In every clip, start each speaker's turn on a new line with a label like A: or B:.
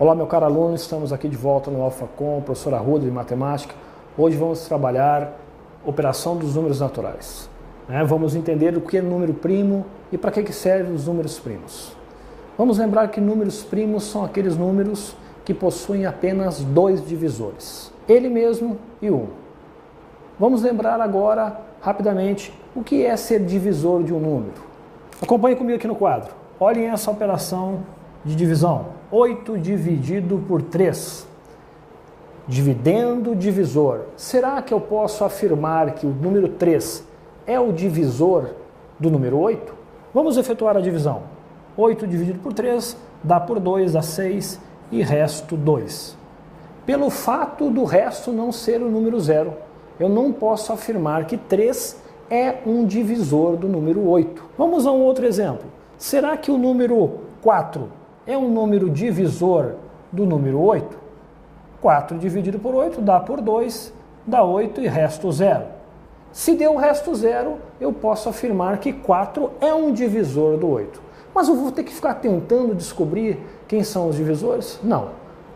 A: Olá, meu caro aluno, estamos aqui de volta no AlphaCom, professor Arruda de Matemática. Hoje vamos trabalhar operação dos números naturais. Vamos entender o que é número primo e para que servem os números primos. Vamos lembrar que números primos são aqueles números que possuem apenas dois divisores, ele mesmo e 1. Vamos lembrar agora, rapidamente, o que é ser divisor de um número. Acompanhe comigo aqui no quadro. Olhem essa operação de divisão. 8 dividido por 3. Dividendo divisor. Será que eu posso afirmar que o número 3 é o divisor do número 8? Vamos efetuar a divisão. 8 dividido por 3 dá por 2, dá 6 e resto 2. Pelo fato do resto não ser o número 0, eu não posso afirmar que 3 é um divisor do número 8. Vamos a um outro exemplo. Será que o número 4 é um número divisor do número 8? 4 dividido por 8 dá por 2, dá 8 e resto 0. Se deu o resto 0, eu posso afirmar que 4 é um divisor do 8. Mas eu vou ter que ficar tentando descobrir quem são os divisores? Não,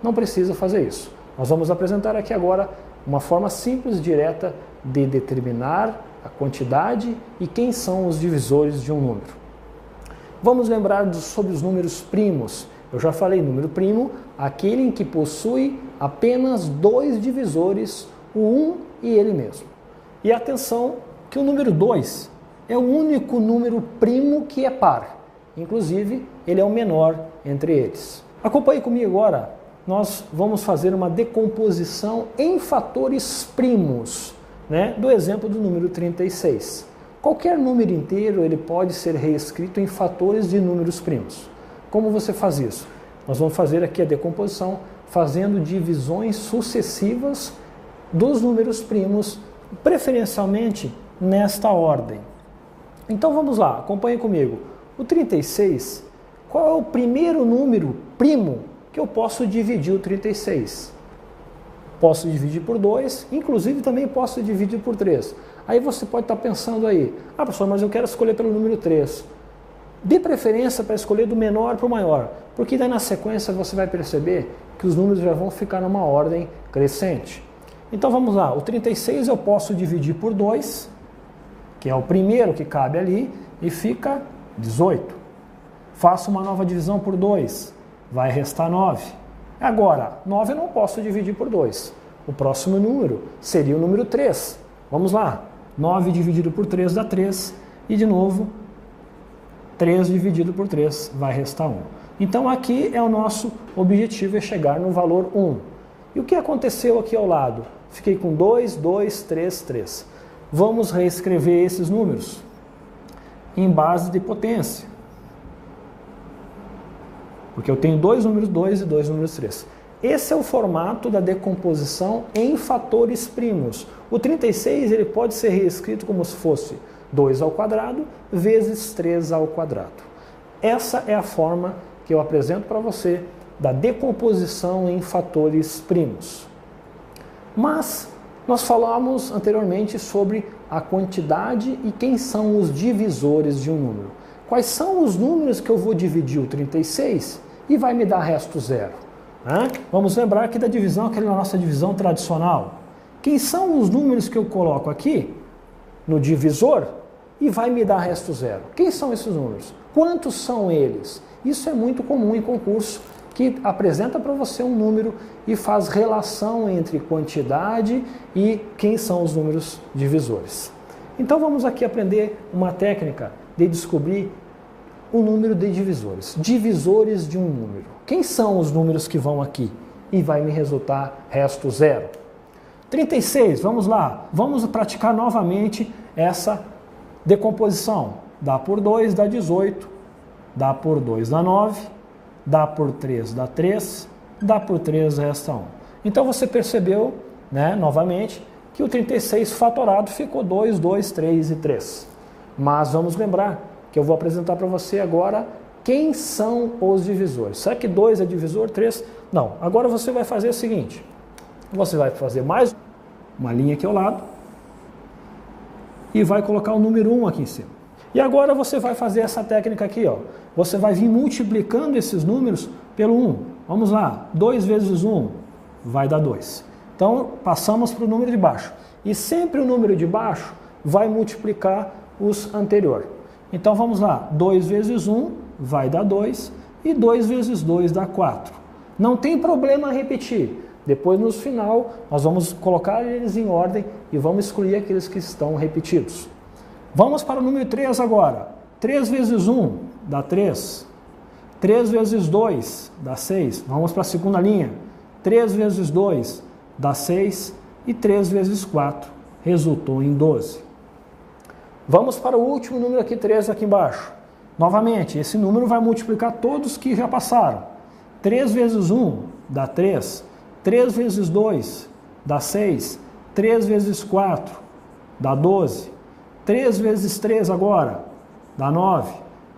A: não precisa fazer isso. Nós vamos apresentar aqui agora uma forma simples e direta de determinar a quantidade e quem são os divisores de um número. Vamos lembrar sobre os números primos. Eu já falei, número primo, aquele em que possui apenas dois divisores, o 1 e ele mesmo. E atenção que o número 2 é o único número primo que é par. Inclusive, ele é o menor entre eles. Acompanhe comigo agora. Nós vamos fazer uma decomposição em fatores primos, do exemplo do número 36. Qualquer número inteiro ele pode ser reescrito em fatores de números primos. Como você faz isso? Nós vamos fazer aqui a decomposição fazendo divisões sucessivas dos números primos, preferencialmente nesta ordem. Então vamos lá, acompanhe comigo. O 36, qual é o primeiro número primo que eu posso dividir o 36? Posso dividir por 2, inclusive também posso dividir por 3. Aí você pode estar pensando aí, professor, mas eu quero escolher pelo número 3. Dê preferência para escolher do menor para o maior, porque daí na sequência você vai perceber que os números já vão ficar numa ordem crescente. Então vamos lá, o 36 eu posso dividir por 2, que é o primeiro que cabe ali, e fica 18. Faço uma nova divisão por 2, vai restar 9. Agora, 9 eu não posso dividir por 2. O próximo número seria o número 3. Vamos lá, 9 dividido por 3 dá 3, e de novo, 3 dividido por 3 vai restar 1. Então aqui é o nosso objetivo, é chegar no valor 1. E o que aconteceu aqui ao lado? Fiquei com 2, 2, 3, 3. Vamos reescrever esses números em base de potência. Porque eu tenho dois números 2 e dois números 3. Esse é o formato da decomposição em fatores primos. O 36 ele pode ser reescrito como se fosse 2 ao quadrado vezes 3 ao quadrado. Essa é a forma que eu apresento para você da decomposição em fatores primos. Mas nós falamos anteriormente sobre a quantidade e quem são os divisores de um número. Quais são os números que eu vou dividir o 36 e vai me dar resto 0? Vamos lembrar aqui da divisão, aquela nossa divisão tradicional. Quem são os números que eu coloco aqui no divisor e vai me dar resto 0? Quem são esses números? Quantos são eles? Isso é muito comum em concurso, que apresenta para você um número e faz relação entre quantidade e quem são os números divisores. Então vamos aqui aprender uma técnica de descobrir o número de divisores. Divisores de um número. Quem são os números que vão aqui? E vai me resultar resto 0. 36, vamos lá. Vamos praticar novamente essa decomposição. Dá por 2, dá 18. Dá por 2, dá 9. Dá por 3, dá 3. Dá por 3, resta 1. Então você percebeu, novamente, que o 36 fatorado ficou 2, 2, 3 e 3. Mas vamos lembrar que eu vou apresentar para você agora quem são os divisores. Será que 2 é divisor, 3? Não. Agora você vai fazer o seguinte. Você vai fazer mais uma linha aqui ao lado e vai colocar o número 1 aqui em cima. E agora você vai fazer essa técnica aqui, ó. Você vai vir multiplicando esses números pelo 1. Vamos lá, 2 vezes 1 vai dar 2. Então, passamos para o número de baixo. E sempre o número de baixo vai multiplicar os anteriores. Então, vamos lá, 2 vezes 1 vai dar 2 e 2 vezes 2 dá 4. Não tem problema repetir. Depois, no final, nós vamos colocar eles em ordem e vamos excluir aqueles que estão repetidos. Vamos para o número 3 agora. 3 vezes 1 dá 3. 3 vezes 2 dá 6. Vamos para a segunda linha. 3 vezes 2 dá 6 e 3 vezes 4 resultou em 12. Vamos para o último número aqui, 3 aqui embaixo. Novamente, esse número vai multiplicar todos que já passaram. 3 vezes 1 dá 3. 3 vezes 2 dá 6. 3 vezes 4 dá 12. 3 vezes 3 agora dá 9.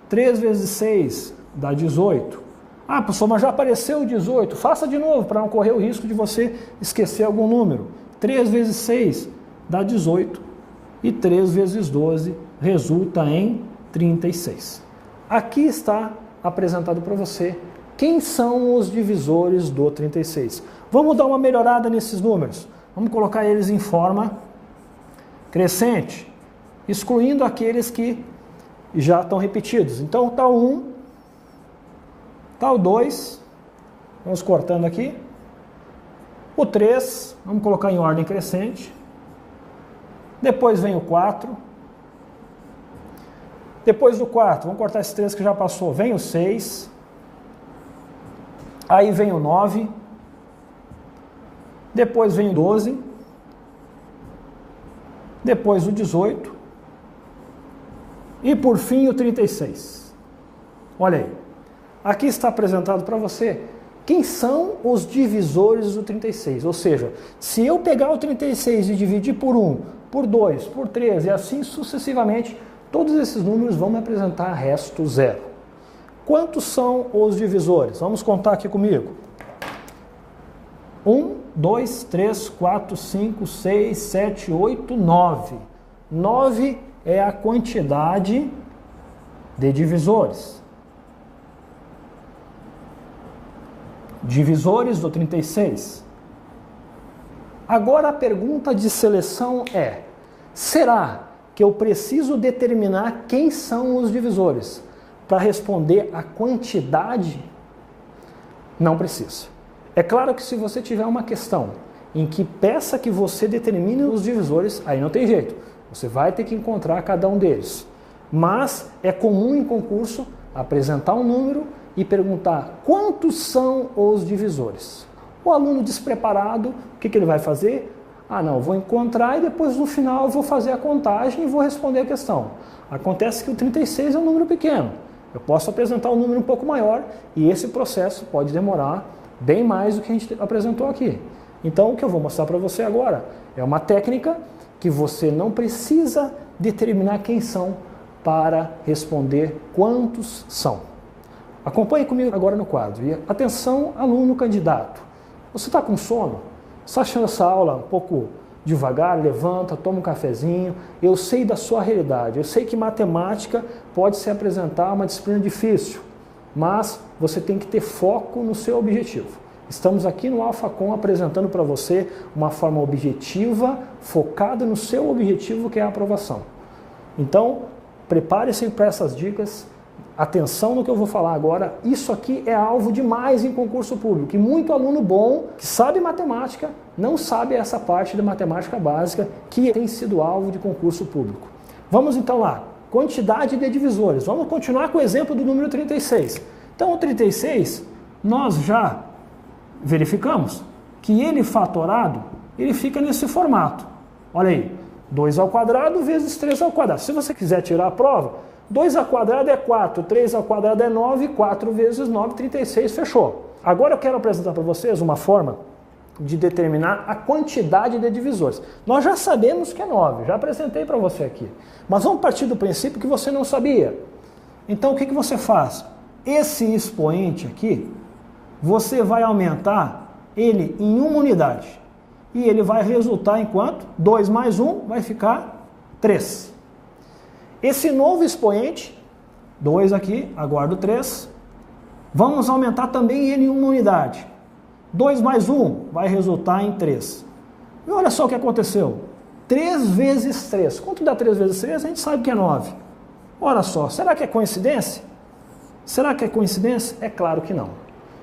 A: 3 vezes 6 dá 18. Ah, professor, mas já apareceu o 18. Faça de novo para não correr o risco de você esquecer algum número. 3 vezes 6 dá 18. E 3 vezes 12 resulta em 36. Aqui está apresentado para você quem são os divisores do 36. Vamos dar uma melhorada nesses números. Vamos colocar eles em forma crescente, excluindo aqueles que já estão repetidos. Então, está o 1, está o 2, vamos cortando aqui. O 3, vamos colocar em ordem crescente. Depois vem o 4. Depois do 4, vamos cortar esses 3 que já passou. Vem o 6. Aí vem o 9. Depois vem o 12. Depois o 18. E por fim o 36. Olha aí. Aqui está apresentado para você quem são os divisores do 36. Ou seja, se eu pegar o 36 e dividir por 1, por 2, por 3 e assim sucessivamente, todos esses números vão me apresentar resto zero. Quantos são os divisores? Vamos contar aqui comigo. 1, 2, 3, 4, 5, 6, 7, 8, 9. 9 é a quantidade de divisores. Divisores do 36. Agora a pergunta de seleção é: será que eu preciso determinar quem são os divisores para responder a quantidade? Não precisa. É claro que se você tiver uma questão em que peça que você determine os divisores, aí não tem jeito. Você vai ter que encontrar cada um deles. Mas é comum em concurso apresentar um número e perguntar quantos são os divisores. O aluno despreparado, o que ele vai fazer? Ah, não, vou encontrar e depois no final eu vou fazer a contagem e vou responder a questão. Acontece que o 36 é um número pequeno. Eu posso apresentar um número um pouco maior e esse processo pode demorar bem mais do que a gente apresentou aqui. Então, o que eu vou mostrar para você agora é uma técnica que você não precisa determinar quem são para responder quantos são. Acompanhe comigo agora no quadro. E atenção, aluno candidato. Você está com sono? Está achando essa aula um pouco devagar? Levanta, toma um cafezinho. Eu sei da sua realidade. Eu sei que matemática pode se apresentar uma disciplina difícil, mas você tem que ter foco no seu objetivo. Estamos aqui no AlphaCom apresentando para você uma forma objetiva, focada no seu objetivo, que é a aprovação. Então, prepare-se para essas dicas. Atenção no que eu vou falar agora, isso aqui é alvo demais em concurso público. E muito aluno bom, que sabe matemática, não sabe essa parte da matemática básica que tem sido alvo de concurso público. Vamos então lá, quantidade de divisores. Vamos continuar com o exemplo do número 36. Então o 36, nós já verificamos que ele fatorado, ele fica nesse formato. Olha aí, 2 ao quadrado vezes 3 ao quadrado. Se você quiser tirar a prova, 2 ao quadrado é 4, 3 ao quadrado é 9, 4 vezes 9, 36, fechou. Agora eu quero apresentar para vocês uma forma de determinar a quantidade de divisores. Nós já sabemos que é 9, já apresentei para você aqui. Mas vamos partir do princípio que você não sabia. Então o que você faz? Esse expoente aqui, você vai aumentar ele em uma unidade. E ele vai resultar em quanto? 2 mais 1 vai ficar 3. Esse novo expoente, 2 aqui, aguardo 3, Vamos aumentar também ele em uma unidade. 2 mais 1 vai resultar em 3. E olha só o que aconteceu. 3 vezes 3. Quanto dá 3 vezes 3? A gente sabe que é 9. Olha só, será que é coincidência? Será que é coincidência? É claro que não.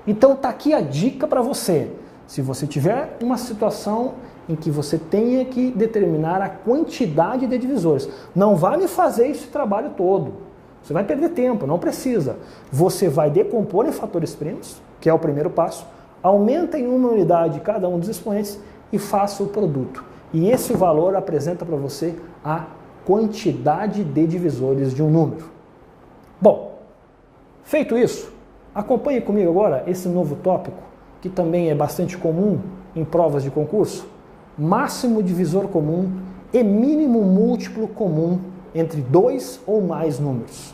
A: Então está aqui a dica para você. Se você tiver uma situação em que você tenha que determinar a quantidade de divisores, não vai me fazer esse trabalho todo. Você vai perder tempo, não precisa. Você vai decompor em fatores primos, que é o primeiro passo, aumenta em uma unidade cada um dos expoentes e faça o produto. E esse valor apresenta para você a quantidade de divisores de um número. Bom, feito isso, acompanhe comigo agora esse novo tópico, que também é bastante comum em provas de concurso. Máximo divisor comum e mínimo múltiplo comum entre 2 ou mais números.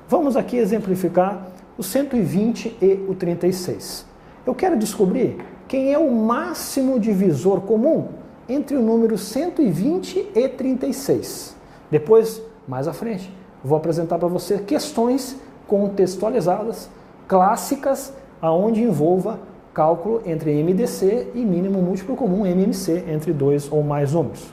A: Vamos aqui exemplificar o 120 e o 36. Eu quero descobrir quem é o máximo divisor comum entre o número 120 e 36. Depois, mais à frente, vou apresentar para você questões contextualizadas, clássicas, aonde envolva cálculo entre MDC e mínimo múltiplo comum, MMC, entre 2 ou mais números.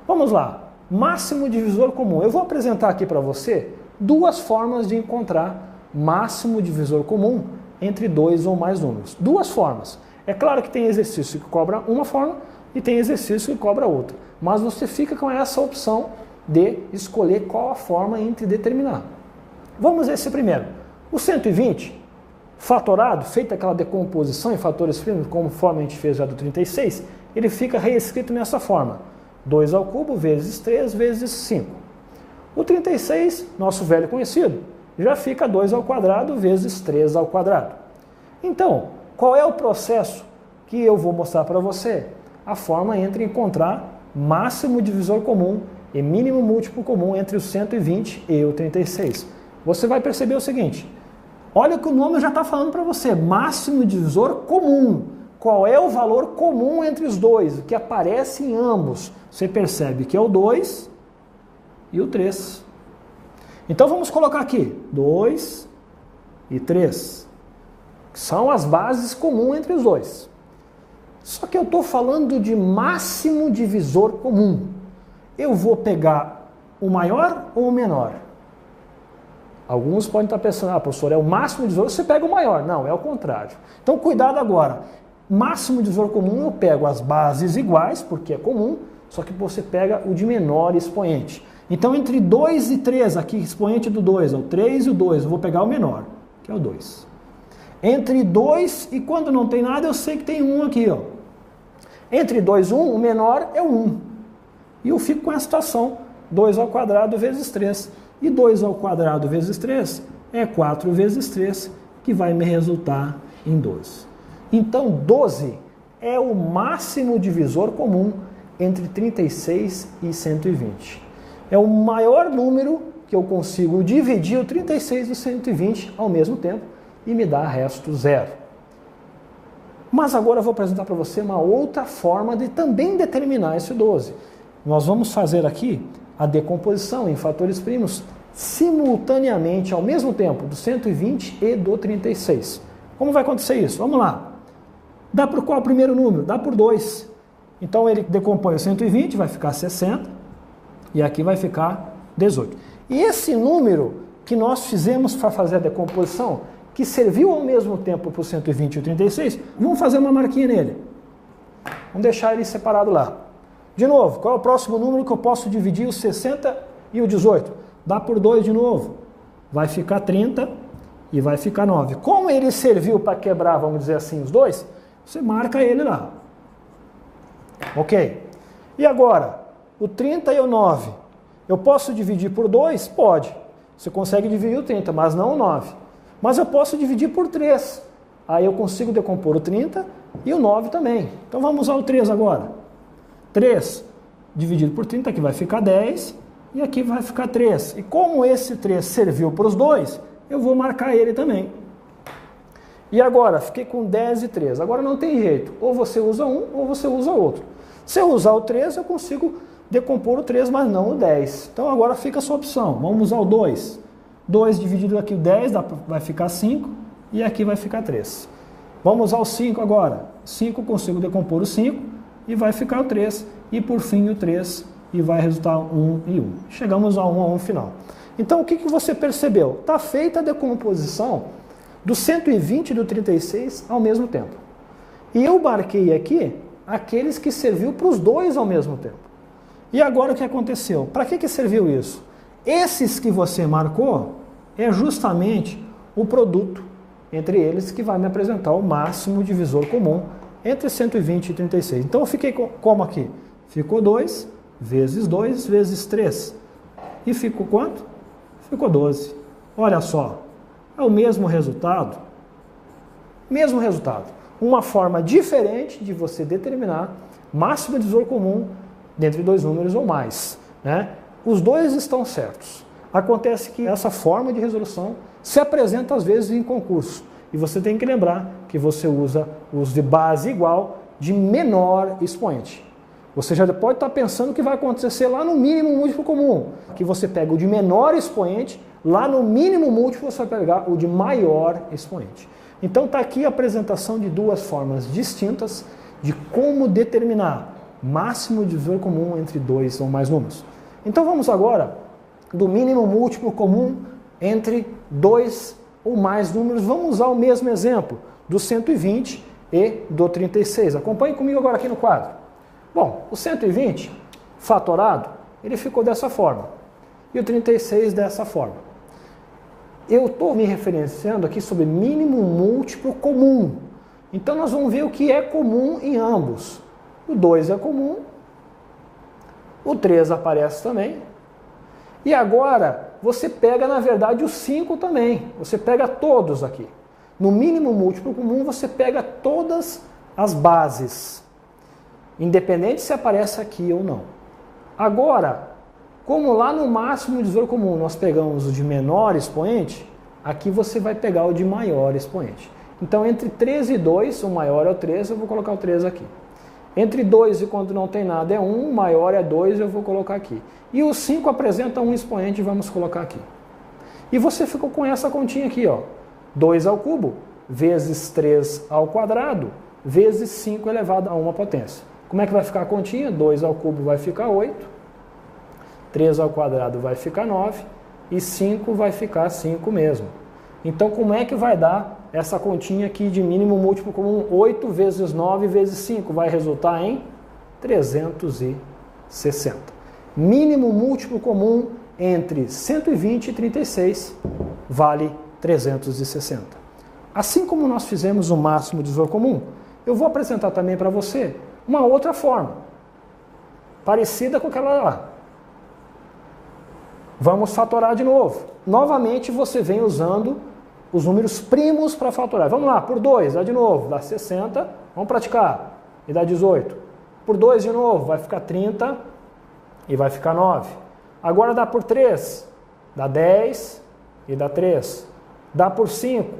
A: Vamos lá. Máximo divisor comum. Eu vou apresentar aqui para você duas formas de encontrar máximo divisor comum entre 2 ou mais números. Duas formas. É claro que tem exercício que cobra uma forma e tem exercício que cobra outra. Mas você fica com essa opção de escolher qual a forma entre determinar. Vamos a esse primeiro. O 120, fatorado, feita aquela decomposição em fatores primos, conforme a gente fez já do 36, ele fica reescrito nessa forma. 2 ao cubo vezes 3 vezes 5. O 36, nosso velho conhecido, já fica 2 ao quadrado vezes 3 ao quadrado. Então, qual é o processo que eu vou mostrar para você? A forma entre encontrar máximo divisor comum e mínimo múltiplo comum entre o 120 e o 36. Você vai perceber o seguinte, olha que o nome já está falando para você, máximo divisor comum. Qual é o valor comum entre os dois, o que aparece em ambos? Você percebe que é o 2 e o 3. Então vamos colocar aqui 2 e 3, que são as bases comuns entre os dois. Só que eu estou falando de máximo divisor comum. Eu vou pegar o maior ou o menor? Alguns podem estar pensando, professor, é o máximo divisor, você pega o maior. Não, é o contrário. Então cuidado agora. Máximo divisor comum eu pego as bases iguais, porque é comum, só que você pega o de menor expoente. Então entre 2 e 3, aqui expoente do 2, o 3 e o 2, eu vou pegar o menor, que é o 2. Entre 2 e quando não tem nada, eu sei que tem 1 aqui. Ó. Entre 2 e 1, o menor é o 1. E eu fico com essa situação, 2 ao quadrado vezes 3. E 2 ao quadrado vezes 3 é 4 vezes 3, que vai me resultar em 12. Então 12 é o máximo divisor comum entre 36 e 120. É o maior número que eu consigo dividir o 36 e o 120 ao mesmo tempo e me dá resto 0. Mas agora eu vou apresentar para você uma outra forma de também determinar esse 12. Nós vamos fazer aqui a decomposição em fatores primos simultaneamente, ao mesmo tempo, do 120 e do 36. Como vai acontecer isso? Vamos lá. Dá por qual primeiro número? Dá por 2. Então ele decompõe o 120, vai ficar 60, e aqui vai ficar 18. E esse número que nós fizemos para fazer a decomposição, que serviu ao mesmo tempo para o 120 e o 36, vamos fazer uma marquinha nele. Vamos deixar ele separado lá. De novo, qual é o próximo número que eu posso dividir o 60 e o 18? Dá por 2 de novo. Vai ficar 30 e vai ficar 9. Como ele serviu para quebrar, vamos dizer assim, os dois, você marca ele lá. Ok? E agora, o 30 e o 9. Eu posso dividir por 2? Pode. Você consegue dividir o 30, mas não o 9. Mas eu posso dividir por 3. Aí eu consigo decompor o 30 e o 9 também. Então vamos usar o 3 agora. 3 dividido por 30, aqui vai ficar 10 e aqui vai ficar 3. E como esse 3 serviu para os dois, eu vou marcar ele também. E agora, fiquei com 10 e 3. Agora não tem jeito. Ou você usa um ou você usa outro. Se eu usar o 3, eu consigo decompor o 3, mas não o 10. Então agora fica a sua opção. Vamos usar o 2. 2 dividido aqui o 10 vai ficar 5. e aqui vai ficar 3. Vamos ao 5 agora. 5 consigo decompor o 5 e vai ficar o 3. E por fim o 3 e vai resultar 1 e 1. Chegamos ao 1 a 1 final. Então o que você percebeu? Está feita a decomposição do 120 e do 36 ao mesmo tempo. E eu marquei aqui aqueles que serviu para os dois ao mesmo tempo. E agora o que aconteceu? Para que serviu isso? Esses que você marcou é justamente o produto entre eles que vai me apresentar o máximo divisor comum entre 120 e 36. Então eu fiquei como aqui? Ficou 2 vezes 3. E ficou quanto? Ficou 12. Olha só, é o mesmo resultado. Mesmo resultado. Uma forma diferente de você determinar máximo divisor comum dentre dois números ou mais, né? Os dois estão certos. Acontece que essa forma de resolução se apresenta às vezes em concurso. E você tem que lembrar que você usa os de base igual de menor expoente. Você já pode estar pensando que vai acontecer lá no mínimo múltiplo comum. Que você pega o de menor expoente, lá no mínimo múltiplo você vai pegar o de maior expoente. Então está aqui a apresentação de duas formas distintas de como determinar máximo divisor comum entre dois ou mais números. Então vamos agora do mínimo múltiplo comum entre dois ou mais números. Vamos usar o mesmo exemplo do 120 e do 36. Acompanhe comigo agora aqui no quadro. Bom, o 120 fatorado, ele ficou dessa forma. E o 36 dessa forma. Eu estou me referenciando aqui sobre mínimo múltiplo comum. Então nós vamos ver o que é comum em ambos. O 2 é comum, o 3 aparece também. E agora você pega, na verdade, o 5 também. Você pega todos aqui. No mínimo múltiplo comum você pega todas as bases, independente se aparece aqui ou não. Agora, como lá no máximo divisor comum nós pegamos o de menor expoente, aqui você vai pegar o de maior expoente. Então entre 3 e 2, o maior é o 3, eu vou colocar o 3 aqui. Entre 2 e quando não tem nada é 1, o maior é 2, eu vou colocar aqui. E o 5 apresenta um expoente, vamos colocar aqui. E você ficou com essa continha aqui, ó. 2 ao cubo vezes 3 ao quadrado vezes 5 elevado a uma potência. Como é que vai ficar a continha? 2 ao cubo vai ficar 8, 3 ao quadrado vai ficar 9 e 5 vai ficar 5 mesmo. Então como é que vai dar essa continha aqui de mínimo múltiplo comum? 8 vezes 9 vezes 5 vai resultar em 360. Mínimo múltiplo comum entre 120 e 36 vale 360. Assim como nós fizemos o máximo divisor comum, eu vou apresentar também para você uma outra forma, parecida com aquela lá. Vamos fatorar de novo. Novamente você vem usando os números primos para fatorar. Vamos lá, por 2, dá de novo, dá 60, vamos praticar, e dá 18. Por 2 de novo, vai ficar 30 e vai ficar 9. Agora dá por 3, dá 10 e dá 3. Dá por 5,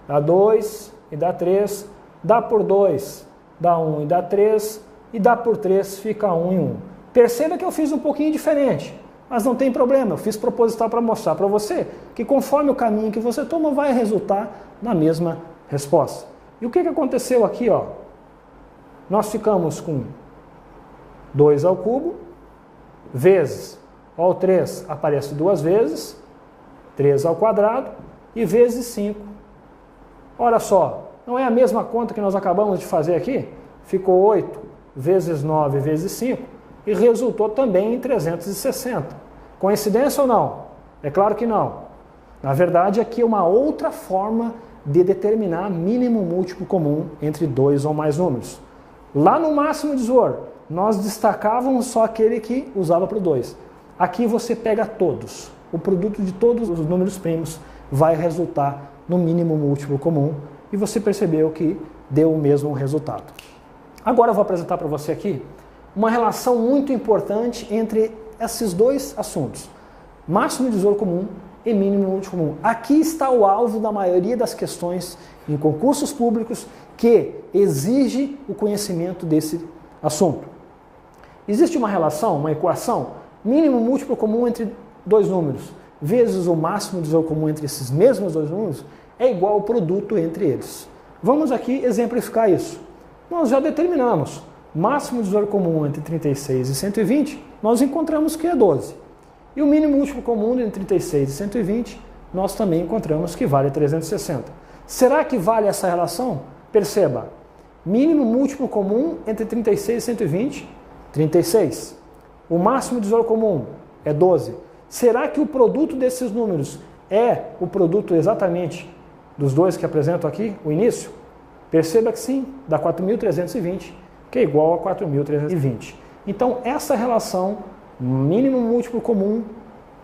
A: dá 2 e dá 3. Dá por 2, dá 1 e dá 3. E dá por 3, fica 1 e 1. Perceba que eu fiz um pouquinho diferente. Mas não tem problema, eu fiz proposital para mostrar para você que conforme o caminho que você toma vai resultar na mesma resposta. E o que aconteceu aqui? Ó? Nós ficamos com 2 ao cubo vezes, ó, o 3 aparece duas vezes, 3 ao quadrado e vezes 5. Olha só, não é a mesma conta que nós acabamos de fazer aqui? Ficou 8 vezes 9 vezes 5. E resultou também em 360. Coincidência ou não? É claro que não. Na verdade, aqui é uma outra forma de determinar mínimo múltiplo comum entre dois ou mais números. Lá no máximo divisor, nós destacávamos só aquele que usava para o 2. Aqui você pega todos. O produto de todos os números primos vai resultar no mínimo múltiplo comum. E você percebeu que deu o mesmo resultado. Agora eu vou apresentar para você aqui uma relação muito importante entre esses dois assuntos, máximo divisor comum e mínimo múltiplo comum. Aqui está o alvo da maioria das questões em concursos públicos que exige o conhecimento desse assunto. Existe uma relação, uma equação, mínimo múltiplo comum entre dois números, vezes o máximo divisor comum entre esses mesmos dois números, é igual ao produto entre eles. Vamos aqui exemplificar isso. Nós já determinamos máximo divisor comum entre 36 e 120, nós encontramos que é 12. E o mínimo múltiplo comum entre 36 e 120, nós também encontramos que vale 360. Será que vale essa relação? Perceba, mínimo múltiplo comum entre 36 e 120, 36. O máximo divisor comum é 12. Será que o produto desses números é o produto exatamente dos dois que apresento aqui, o início? Perceba que sim, dá 4.320, que é igual a 4.320. Então, essa relação, mínimo múltiplo comum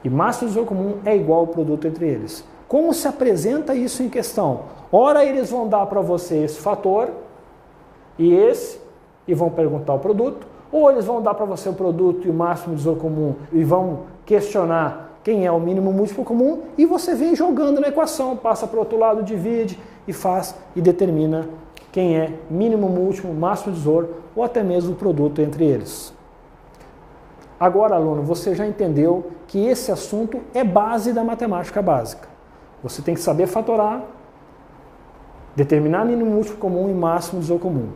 A: e máximo divisor comum, é igual ao produto entre eles. Como se apresenta isso em questão? Ora, eles vão dar para você esse fator e vão perguntar o produto, ou eles vão dar para você o produto e o máximo divisor comum e vão questionar quem é o mínimo múltiplo comum, e você vem jogando na equação, passa para o outro lado, divide e faz e determina quem é mínimo múltiplo, máximo divisor ou até mesmo o produto entre eles. Agora, aluno, você já entendeu que esse assunto é base da matemática básica. Você tem que saber fatorar, determinar mínimo múltiplo comum e máximo divisor comum.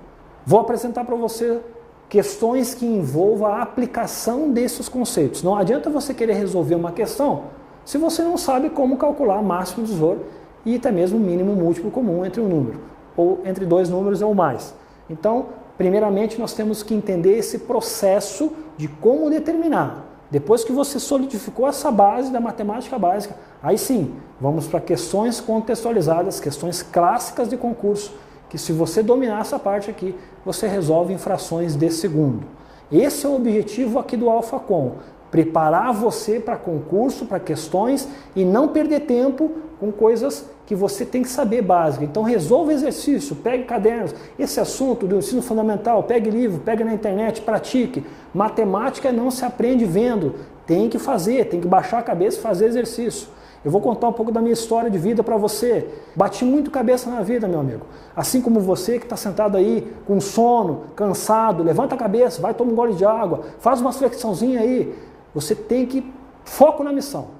A: Vou apresentar para você questões que envolvam a aplicação desses conceitos. Não adianta você querer resolver uma questão se você não sabe como calcular máximo divisor e até mesmo mínimo múltiplo comum entre um número, ou entre dois números ou mais. Então, primeiramente, nós temos que entender esse processo de como determinar. Depois que você solidificou essa base da matemática básica, aí sim, vamos para questões contextualizadas, questões clássicas de concurso, que se você dominar essa parte aqui, você resolve em frações de segundo. Esse é o objetivo aqui do AlphaCom, preparar você para concurso, para questões e não perder tempo com coisas que você tem que saber básico. Então resolva exercício, pegue cadernos, esse assunto do ensino fundamental, pegue livro, pegue na internet, pratique. Matemática não se aprende vendo, tem que fazer, tem que baixar a cabeça e fazer exercício. Eu vou contar um pouco da minha história de vida para você. Bati muito cabeça na vida, meu amigo. Assim como você que está sentado aí com sono, cansado, levanta a cabeça, vai tomar um gole de água, faz uma flexãozinha aí. Você tem que foco na missão.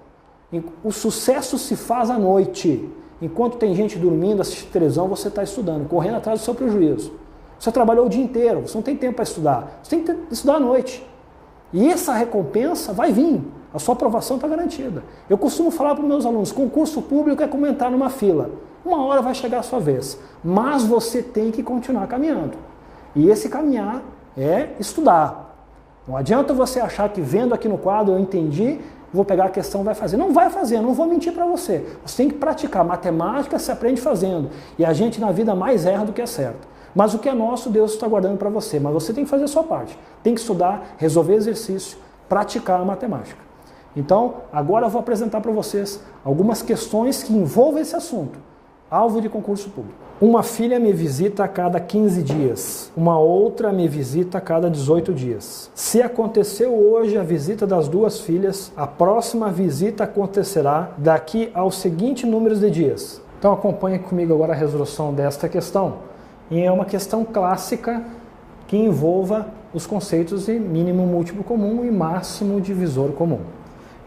A: O sucesso se faz à noite. Enquanto tem gente dormindo, assistindo televisão, você está estudando, correndo atrás do seu prejuízo. Você trabalhou o dia inteiro, você não tem tempo para estudar. Você tem que estudar à noite. E essa recompensa vai vir. A sua aprovação está garantida. Eu costumo falar para os meus alunos, concurso público é como entrar numa fila. Uma hora vai chegar a sua vez. Mas você tem que continuar caminhando. E esse caminhar é estudar. Não adianta você achar que vendo aqui no quadro eu entendi, vou pegar a questão e vai fazer. Não vai fazer, não vou mentir para você. Você tem que praticar. Matemática se aprende fazendo. E a gente na vida mais erra do que acerta. Mas o que é nosso, Deus está guardando para você. Mas você tem que fazer a sua parte. Tem que estudar, resolver exercício, praticar a matemática. Então, agora eu vou apresentar para vocês algumas questões que envolvem esse assunto. Alvo de concurso público. Uma filha me visita a cada 15 dias. Uma outra me visita a cada 18 dias. Se aconteceu hoje a visita das duas filhas, a próxima visita acontecerá daqui aos seguintes números de dias. Então acompanhe comigo agora a resolução desta questão. E é uma questão clássica que envolva os conceitos de mínimo múltiplo comum e máximo divisor comum.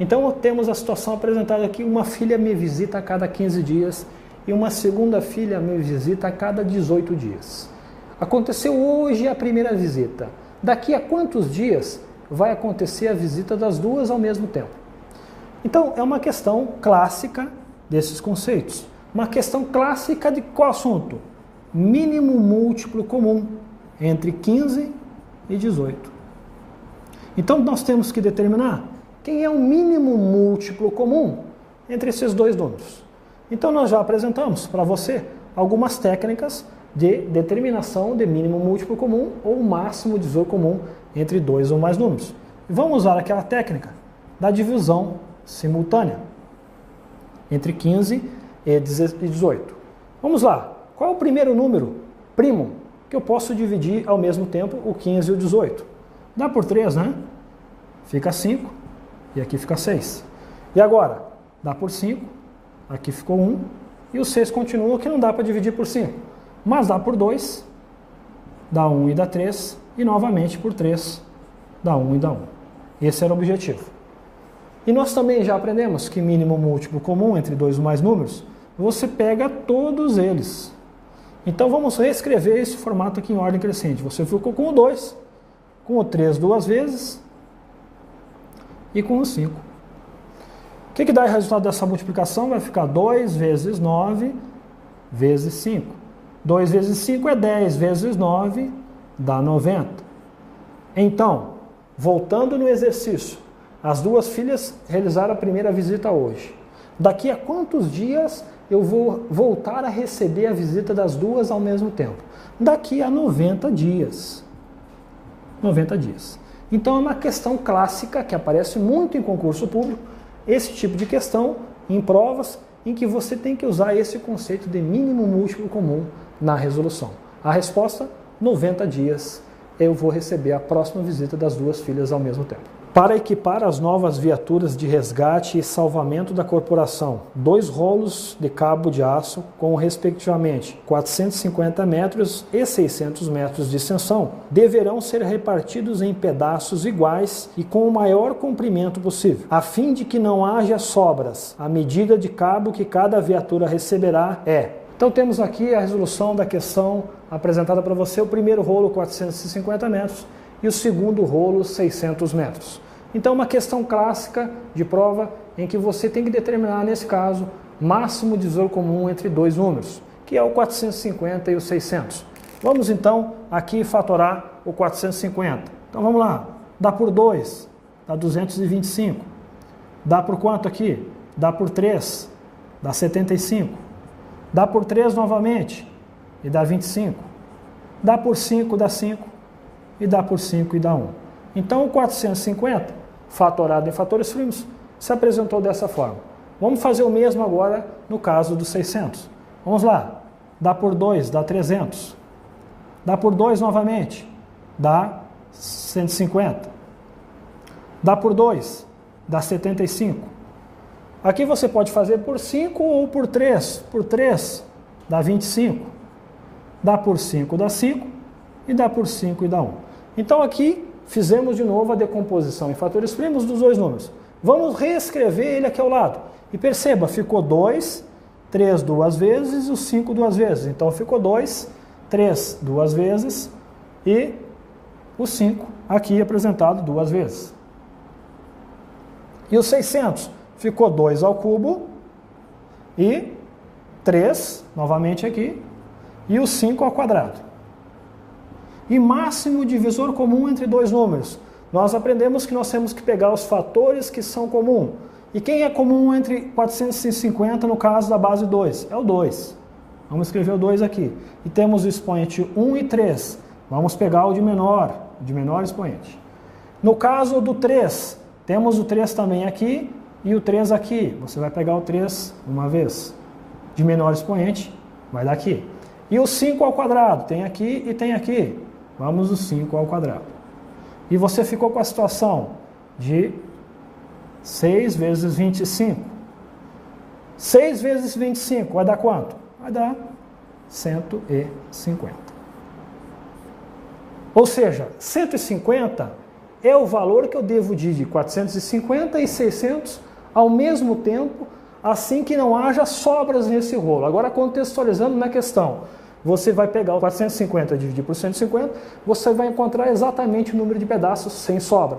A: Então temos a situação apresentada aqui, uma filha me visita a cada 15 dias e uma segunda filha me visita a cada 18 dias. Aconteceu hoje a primeira visita. Daqui a quantos dias vai acontecer a visita das duas ao mesmo tempo? Então é uma questão clássica desses conceitos. Uma questão clássica de qual assunto? Mínimo múltiplo comum entre 15 e 18. Então nós temos que determinar quem é o mínimo múltiplo comum entre esses dois números. Então nós já apresentamos para você algumas técnicas de determinação de mínimo múltiplo comum ou máximo divisor comum entre dois ou mais números. Vamos usar aquela técnica da divisão simultânea entre 15 e 18. Vamos lá. Qual é o primeiro número primo que eu posso dividir ao mesmo tempo o 15 e o 18? Dá por 3, né? Fica 5. E aqui fica 6. E agora? Dá por 5, aqui ficou 1, e o 6 continua, que não dá para dividir por 5. Mas dá por 2, dá 1 e dá 3, e novamente por 3, dá 1 e dá 1. Esse era o objetivo. E nós também já aprendemos que mínimo múltiplo comum entre dois ou mais números, você pega todos eles. Então vamos reescrever esse formato aqui em ordem crescente. Você ficou com o 2, com o 3 duas vezes e com o 5. O que dá o resultado dessa multiplicação? Vai ficar 2 vezes 9 vezes 5. 2 vezes 5 é 10, vezes 9 dá 90. Então, voltando no exercício, as duas filhas realizaram a primeira visita hoje. Daqui a quantos dias eu vou voltar a receber a visita das duas ao mesmo tempo? Daqui a 90 dias. 90 dias. Então é uma questão clássica que aparece muito em concurso público, esse tipo de questão em provas em que você tem que usar esse conceito de mínimo múltiplo comum na resolução. A resposta, 90 dias eu vou receber a próxima visita das duas filhas ao mesmo tempo. Para equipar as novas viaturas de resgate e salvamento da corporação, 2 rolos de cabo de aço com, respectivamente, 450 metros e 600 metros de extensão, deverão ser repartidos em pedaços iguais e com o maior comprimento possível, a fim de que não haja sobras. A medida de cabo que cada viatura receberá é... Então temos aqui a resolução da questão apresentada para você, o primeiro rolo 450 metros, e o segundo rolo 600 metros. Então uma questão clássica de prova em que você tem que determinar, nesse caso, máximo divisor comum entre dois números, que é o 450 e o 600. Vamos então aqui fatorar o 450. Então vamos lá, dá por 2, dá 225. Dá por quanto aqui? Dá por 3, dá 75. Dá por 3 novamente e dá 25. Dá por 5, dá 5. E dá por 5 e dá 1. Então o 450, fatorado em fatores primos, se apresentou dessa forma. Vamos fazer o mesmo agora no caso do 600. Vamos lá. Dá por 2, dá 300. Dá por 2 novamente, dá 150. Dá por 2, dá 75. Aqui você pode fazer por 5 ou por 3. Por 3 dá 25. Dá por 5 dá 5. E dá por 5 e dá 1. Então aqui fizemos de novo a decomposição em fatores primos dos dois números. Vamos reescrever ele aqui ao lado. E perceba, ficou 2, 3 duas vezes e o 5 duas vezes. Então ficou 2, 3 duas vezes e o 5 aqui apresentado duas vezes. E o 600 ficou 2 ao cubo e 3, novamente aqui, e o 5 ao quadrado. E máximo divisor comum entre dois números. Nós aprendemos que nós temos que pegar os fatores que são comuns. E quem é comum entre 450 no caso da base 2? É o 2. Vamos escrever o 2 aqui. E temos o expoente 1 e 3. Vamos pegar o de menor expoente. No caso do 3, temos o 3 também aqui e o 3 aqui. Você vai pegar o 3 uma vez. De menor expoente, vai dar aqui. E o 5 ao quadrado, tem aqui e tem aqui. Vamos o 5 ao quadrado. E você ficou com a situação de 6 vezes 25. 6 vezes 25 vai dar quanto? Vai dar 150. Ou seja, 150 é o valor que eu devo dividir 450 e 600 ao mesmo tempo, assim que não haja sobras nesse rolo. Agora, contextualizando na questão, você vai pegar o 450 e dividir por 150, você vai encontrar exatamente o número de pedaços sem sobra.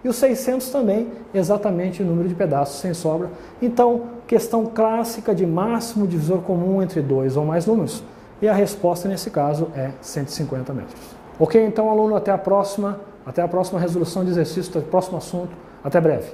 A: E o 600 também, exatamente o número de pedaços sem sobra. Então, questão clássica de máximo divisor comum entre dois ou mais números. E a resposta nesse caso é 150 metros. Ok, então, aluno, até a próxima resolução de exercício, até o próximo assunto. Até breve.